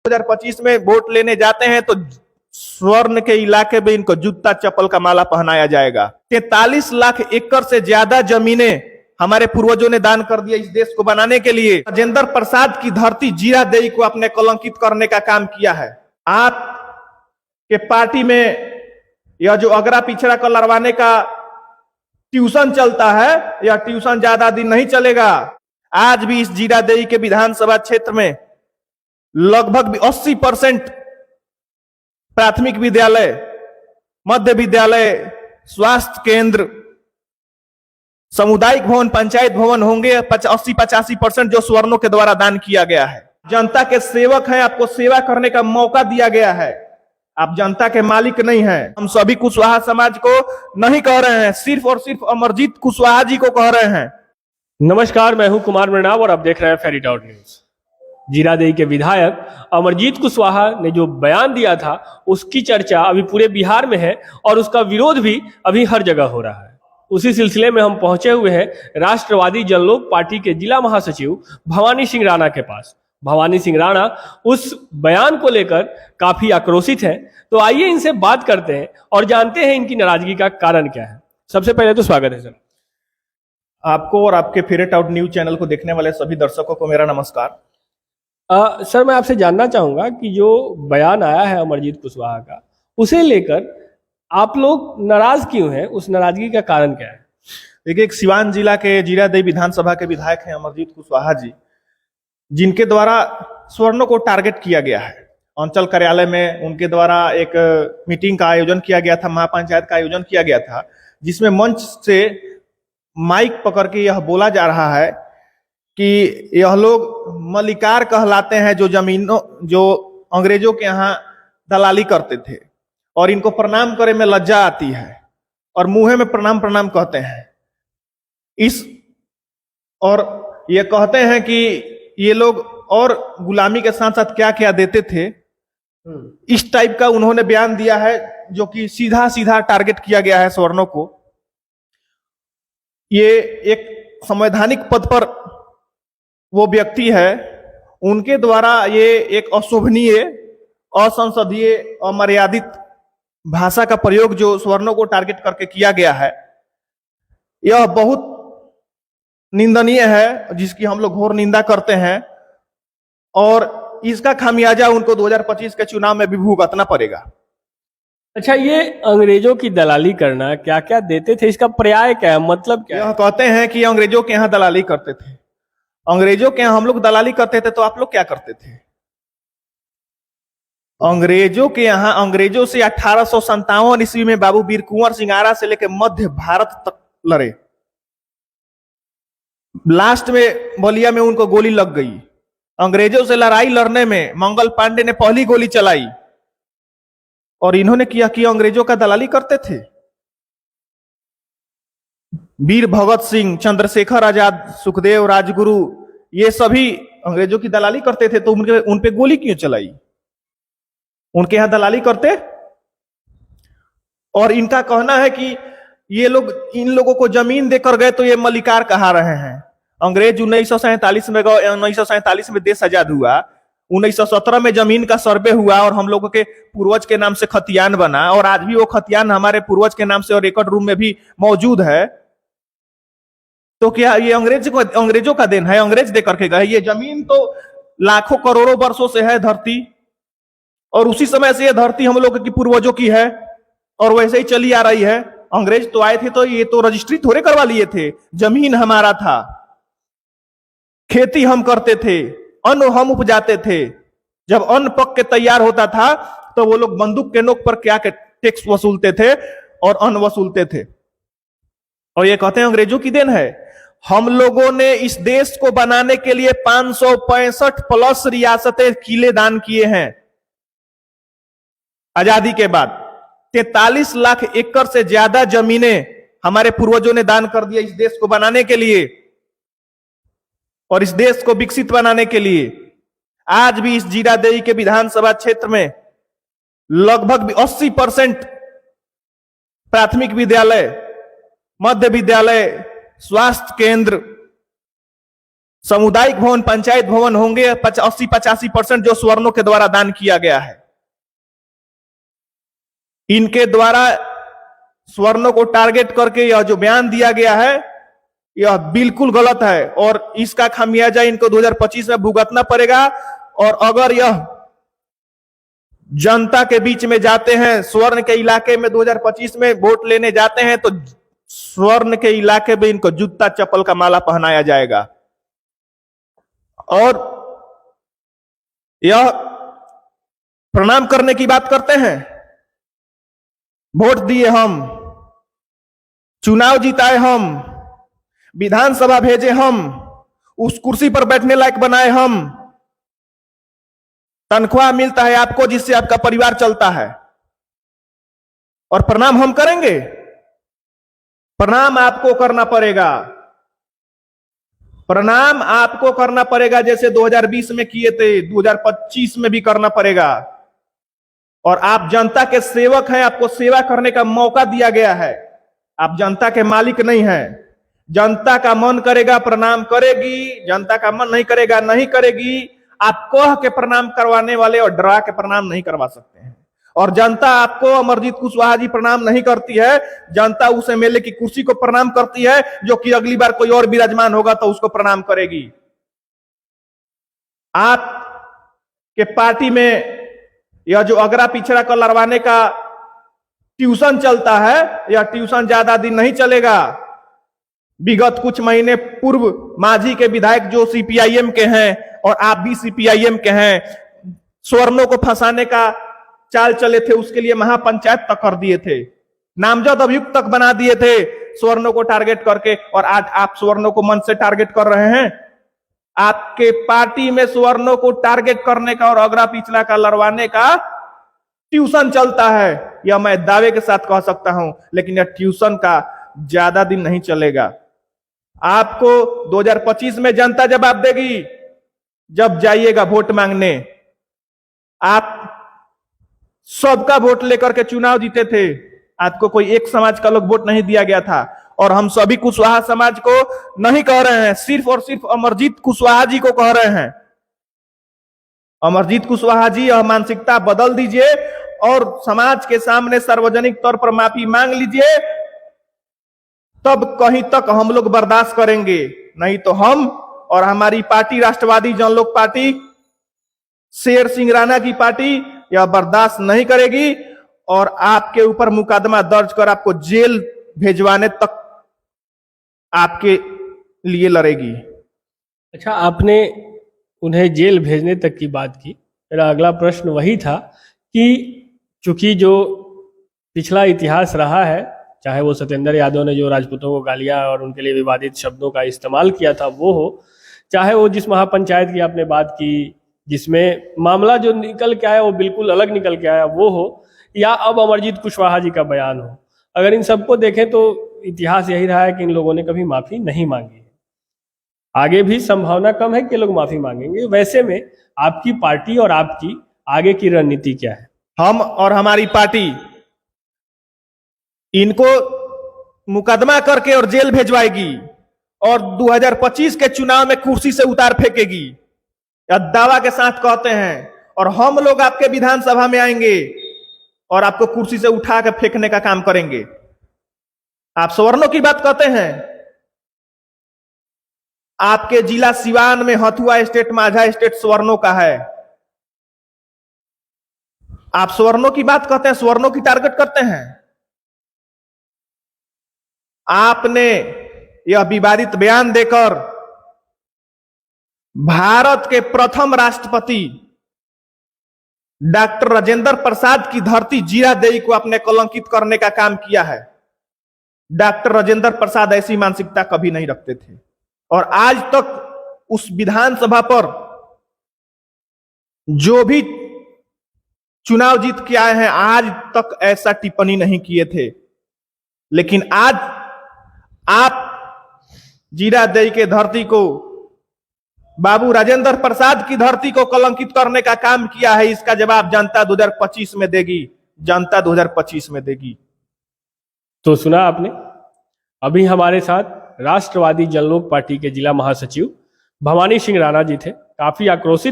2025 में वोट लेने जाते हैं तो स्वर्ण के इलाके में इनको जूता चप्पल का माला पहनाया जाएगा। 43 लाख एकड़ से ज्यादा जमीनें हमारे पूर्वजों ने दान कर दिया इस देश को बनाने के लिए। राजेंद्र प्रसाद की धरती जीरादेई को अपने कलंकित करने का काम किया है। आप के पार्टी में यह जो अगरा पिछड़ा को लड़वाने का ट्यूशन चलता है, यह ट्यूशन ज्यादा दिन नहीं चलेगा। आज भी इस जीरादेई के विधानसभा क्षेत्र में लगभग 80% प्राथमिक विद्यालय, मध्य विद्यालय, स्वास्थ्य केंद्र, सामुदायिक भवन, पंचायत भवन होंगे 80-85% जो स्वर्णों के द्वारा दान किया गया है। जनता के सेवक हैं, आपको सेवा करने का मौका दिया गया है, आप जनता के मालिक नहीं हैं। हम सभी कुशवाहा समाज को नहीं कह रहे हैं, सिर्फ और सिर्फ अमरजीत कुशवाहा जी को कह रहे हैं। नमस्कार, मैं हूं कुमार मृणाल और आप देख रहे हैं फेरी टाउन न्यूज। जीरादेई के विधायक अमरजीत कुशवाहा ने जो बयान दिया था उसकी चर्चा अभी पूरे बिहार में है और उसका विरोध भी अभी हर जगह हो रहा है। उसी सिलसिले में हम पहुंचे हुए हैं राष्ट्रवादी जनलोक पार्टी के जिला महासचिव भवानी सिंह राणा के पास। भवानी सिंह राणा उस बयान को लेकर काफी आक्रोशित हैं, तो आइए इनसे बात करते हैं और जानते हैं इनकी नाराजगी का कारण क्या है। सबसे पहले तो स्वागत है सर। आपको और आपके फेरी टाउन न्यूज चैनल को देखने वाले सभी दर्शकों को मेरा नमस्कार। सर, मैं आपसे जानना चाहूंगा कि जो बयान आया है अमरजीत कुशवाहा का, उसे लेकर आप लोग नाराज क्यों हैं? उस नाराजगी का कारण क्या है? देखिए, एक सिवान जिला के जीरादेई विधानसभा के विधायक हैं अमरजीत कुशवाहा जी, जिनके द्वारा स्वर्णों को टारगेट किया गया है। अंचल कार्यालय में उनके द्वारा एक मीटिंग का आयोजन किया गया था, महापंचायत का आयोजन किया गया था, जिसमें मंच से माइक पकड़ के यह बोला जा रहा है कि यह लोग मलिकार कहलाते हैं, जो अंग्रेजों के यहाँ दलाली करते थे और इनको प्रणाम करे में लज्जा आती है और मुंह में प्रणाम प्रणाम कहते हैं। और ये कहते हैं कि ये लोग और गुलामी के साथ साथ क्या क्या देते थे, इस टाइप का उन्होंने बयान दिया है, जो कि सीधा सीधा टारगेट किया गया है स्वर्णों को। ये एक संवैधानिक पद पर वो व्यक्ति है, उनके द्वारा ये एक अशोभनीय, असंसदीय, अमर्यादित भाषा का प्रयोग जो स्वर्णों को टारगेट करके किया गया है, यह बहुत निंदनीय है, जिसकी हम लोग घोर निंदा करते हैं और इसका खामियाजा उनको 2025 के चुनाव में भी भुगतना पड़ेगा। अच्छा, ये अंग्रेजों की दलाली करना, क्या क्या देते थे, इसका पर्याय क्या है, मतलब क्या है? यह कहते हैं कि अंग्रेजों के यहाँ दलाली करते थे। अंग्रेजों के यहाँ हम लोग दलाली करते थे तो आप लोग क्या करते थे? अंग्रेजों के यहाँ, अंग्रेजों से 1857 ईस्वी में बाबू वीर कुंवर सिंह आरा से लेकर मध्य भारत तक लड़े। लास्ट में बलिया में उनको गोली लग गई। अंग्रेजों से लड़ाई लड़ने में मंगल पांडे ने पहली गोली चलाई और इन्होंने किया कि अंग्रेजों का दलाली करते थे। वीर भगत सिंह, चंद्रशेखर आजाद, सुखदेव, राजगुरु, ये सभी अंग्रेजों की दलाली करते थे, तो उन पे गोली क्यों चलाई? उनके यहां दलाली करते। और इनका कहना है कि ये लोग, इन लोगों को जमीन देकर गए तो ये मलिकार कहा रहे हैं। अंग्रेज 1947 में गए, 1947 में देश आजाद हुआ, 1917 में जमीन का सर्वे हुआ और हम लोगों के पूर्वज के नाम से खतियान बना और आज भी वो खतियान हमारे पूर्वज के नाम से और रिकॉर्ड रूम में भी मौजूद है। तो क्या ये अंग्रेजों का देन है? अंग्रेज दे करके गए। ये जमीन तो लाखों करोड़ों वर्षों से है धरती, और उसी समय से ये धरती हम लोगों की पूर्वजों की है और वैसे ही चली आ रही है। अंग्रेज तो आए थे तो ये तो रजिस्ट्री थोड़े करवा लिए थे, जमीन हमारा था, खेती हम करते थे, अन्न हम उपजाते थे। जब अन्न पक के तैयार होता था तो वो लोग बंदूक के नोक पर क्या टैक्स वसूलते थे और अन्न वसूलते थे। और ये कहते हैं अंग्रेजों की देन है। हम लोगों ने इस देश को बनाने के लिए 565 प्लस रियासतें, किले दान किए हैं आजादी के बाद। 43 लाख एकड़ से ज्यादा जमीनें हमारे पूर्वजों ने दान कर दिया इस देश को बनाने के लिए और इस देश को विकसित बनाने के लिए। आज भी इस जीरादेई के विधानसभा क्षेत्र में लगभग 80% प्राथमिक विद्यालय, मध्य विद्यालय, स्वास्थ्य केंद्र, सामुदायिक भवन, पंचायत भवन होंगे 80-85% जो स्वर्णों के द्वारा दान किया गया है। इनके द्वारा स्वर्णों को टारगेट करके यह जो बयान दिया गया है यह बिल्कुल गलत है और इसका खामियाजा इनको 2025 में भुगतना पड़ेगा। और अगर यह जनता के बीच में जाते हैं, स्वर्ण के इलाके में 2025 में वोट लेने जाते हैं, तो स्वर्ण के इलाके में इनको जूता चप्पल का माला पहनाया जाएगा। और यह प्रणाम करने की बात करते हैं, वोट दिए हम, चुनाव जिताए हम, विधानसभा भेजे हम, उस कुर्सी पर बैठने लायक बनाए हम, तनख्वाह मिलता है आपको जिससे आपका परिवार चलता है, और प्रणाम हम करेंगे? प्रणाम आपको करना पड़ेगा, प्रणाम आपको करना पड़ेगा जैसे 2020 में किए थे, 2025 में भी करना पड़ेगा। और आप जनता के सेवक हैं, आपको सेवा करने का मौका दिया गया है, आप जनता के मालिक नहीं हैं। जनता का मन करेगा प्रणाम करेगी, जनता का मन नहीं करेगा नहीं करेगी। आप कह के प्रणाम करवाने वाले और डरा के प्रणाम नहीं करवा सकते हैं। और जनता आपको अमरजीत कुशवाहा जी प्रणाम नहीं करती है, जनता उस एमएलए की कुर्सी को प्रणाम करती है जो कि अगली बार कोई और विराजमान होगा तो उसको प्रणाम करेगी। आप के पार्टी में यह जो अगरा पिछड़ा को लड़वाने का ट्यूशन चलता है, यह ट्यूशन ज्यादा दिन नहीं चलेगा। विगत कुछ महीने पूर्व मांझी के विधायक जो सीपीआईएम के हैं और आप भी सीपीआईएम के हैं, स्वर्णों को फंसाने का चाल चले थे, उसके लिए महापंचायत तक कर दिए थे, नामजद अभियुक्त तक बना दिए थे स्वर्णों को टारगेट करके। और आज आप स्वर्णों को मन से टारगेट कर रहे हैं। आपके पार्टी में स्वर्णों को टारगेट करने का और अगरा पिछड़ा का लड़वाने का ट्यूशन चलता है, यह मैं दावे के साथ कह सकता हूं। लेकिन यह ट्यूशन का ज्यादा दिन नहीं चलेगा। आपको 2025 में जनता जवाब देगी, जब जाइएगा वोट मांगने। आप सबका वोट लेकर के चुनाव जीते थे, आपको कोई एक समाज का लोग वोट नहीं दिया गया था। और हम सभी कुशवाहा समाज को नहीं कह रहे हैं, सिर्फ और सिर्फ अमरजीत कुशवाहा जी को कह रहे हैं। अमरजीत कुशवाहा जी, यह मानसिकता बदल दीजिए और समाज के सामने सार्वजनिक तौर पर माफी मांग लीजिए, तब कहीं तक हम लोग बर्दाश्त करेंगे। नहीं तो हम और हमारी पार्टी राष्ट्रवादी जनलोक पार्टी, शेर सिंह राणा की पार्टी, यह बर्दाश्त नहीं करेगी और आपके ऊपर मुकदमा दर्ज कर आपको जेल भेजवाने तक आपके लिए लड़ेगी। अच्छा, आपने उन्हें जेल भेजने तक की बात की। मेरा अगला प्रश्न वही था कि चूंकि जो पिछला इतिहास रहा है, चाहे वो सत्येंद्र यादव ने जो राजपूतों को गालियां और उनके लिए विवादित शब्दों का इस्तेमाल किया था वो हो, चाहे वो जिस महापंचायत की आपने बात की जिसमें मामला जो निकल के आया वो बिल्कुल अलग निकल के आया वो हो, या अब अमरजीत कुशवाहा जी का बयान हो, अगर इन सबको देखें तो इतिहास यही रहा है कि इन लोगों ने कभी माफी नहीं मांगी है। आगे भी संभावना कम है कि लोग माफी मांगेंगे। वैसे में आपकी पार्टी और आपकी आगे की रणनीति क्या है? हम और हमारी पार्टी इनको मुकदमा करके और जेल भेजवाएगी और 2025 के चुनाव में कुर्सी से उतार फेंकेगी, यह दावा के साथ कहते हैं। और हम लोग आपके विधानसभा में आएंगे और आपको कुर्सी से उठा के फेंकने का काम करेंगे। आप स्वर्णों की बात कहते हैं, आपके जिला सिवान में हथुआ स्टेट, माझा स्टेट स्वर्णों का है। आप स्वर्णों की बात कहते हैं, स्वर्णों की टारगेट करते हैं। आपने यह विवादित बयान देकर भारत के प्रथम राष्ट्रपति डॉक्टर राजेंद्र प्रसाद की धरती जीरादेई को आपने कलंकित करने का काम किया है। डॉक्टर राजेंद्र प्रसाद ऐसी मानसिकता कभी नहीं रखते थे और आज तक उस विधानसभा पर जो भी चुनाव जीत के आए हैं आज तक ऐसा टिप्पणी नहीं किए थे। लेकिन आज आप जीरादेई के धरती को, बाबू राजेंद्र प्रसाद की धरती को कलंकित करने का काम किया है। इसका जवाब जनता 2025 में देगी, जनता 2025 में देगी। तो सुना आपने, अभी हमारे साथ राष्ट्रवादी जनलोक पार्टी के जिला महासचिव भवानी सिंह राणा जी थे, काफी आक्रोशित